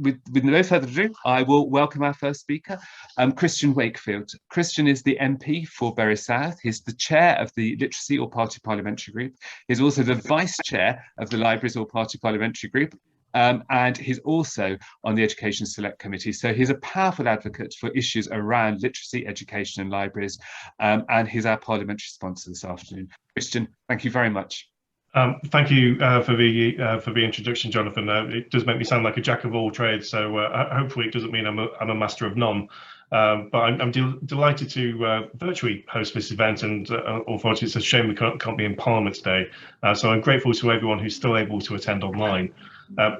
with no further ado, I will welcome our first speaker, Christian Wakefield. Christian is the MP for Bury South. He's the chair of the Literacy All-Party Parliamentary Group. He's also the vice chair of the Libraries All-Party Parliamentary Group. And he's also on the Education Select Committee. So he's a powerful advocate for issues around literacy, education and libraries. And he's our parliamentary sponsor this afternoon. Christian, thank you very much. Thank you for the introduction, Jonathan. It does make me sound like a jack of all trades, so hopefully it doesn't mean I'm a master of none. But I'm delighted to virtually host this event, and unfortunately it's a shame we can't be in Parliament today. So I'm grateful to everyone who's still able to attend online.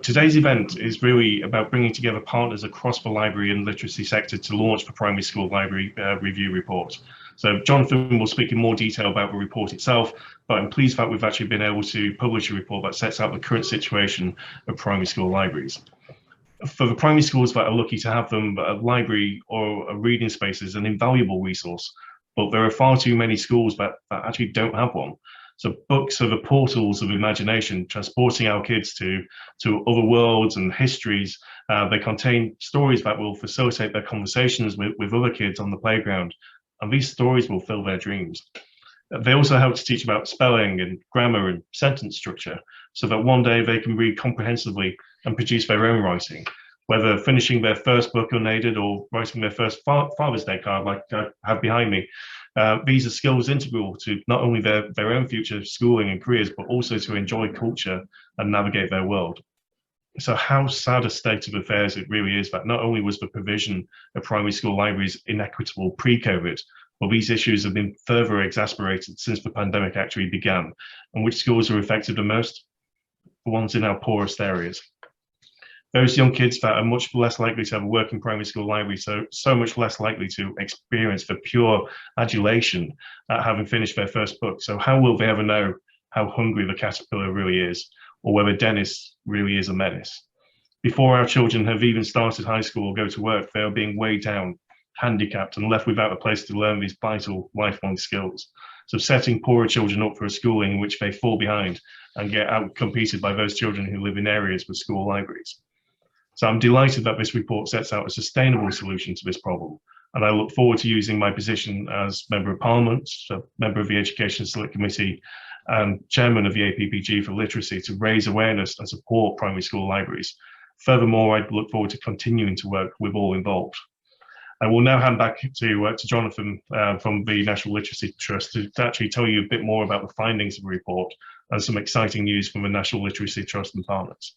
Today's event is really about bringing together partners across the library and literacy sector to launch the Primary School Library Review Report. So Jonathan will speak in more detail about the report itself, but I'm pleased that we've actually been able to publish a report that sets out the current situation of primary school libraries. For the primary schools that are lucky to have them, a library or a reading space is an invaluable resource, but there are far too many schools that actually don't have one. So books are the portals of imagination, transporting our kids to other worlds and histories. They contain stories that will facilitate their conversations with other kids on the playground, and these stories will fill their dreams. They also help to teach about spelling and grammar and sentence structure, so that one day they can read comprehensively and produce their own writing, whether finishing their first book unaided or writing their first Father's Day card like I have behind me. These are skills integral to not only their own future schooling and careers, but also to enjoy culture and navigate their world. So how sad a state of affairs it really is that not only was the provision of primary school libraries inequitable pre-COVID, but these issues have been further exacerbated since the pandemic actually began. And which schools are affected the most? The ones in our poorest areas. Those young kids that are much less likely to have a working primary school library, so much less likely to experience the pure adulation at having finished their first book. So how will they ever know how hungry the caterpillar really is, or whether Dennis really is a menace? Before our children have even started high school or go to work, they are being weighed down, handicapped and left without a place to learn these vital lifelong skills. So setting poorer children up for a schooling in which they fall behind and get out-competed by those children who live in areas with school libraries. So I'm delighted that this report sets out a sustainable solution to this problem. And I look forward to using my position as Member of Parliament, so member of the Education Select Committee and Chairman of the APPG for Literacy to raise awareness and support primary school libraries. Furthermore, I look forward to continuing to work with all involved. I will now hand back to Jonathan from the National Literacy Trust to actually tell you a bit more about the findings of the report and some exciting news from the National Literacy Trust and partners.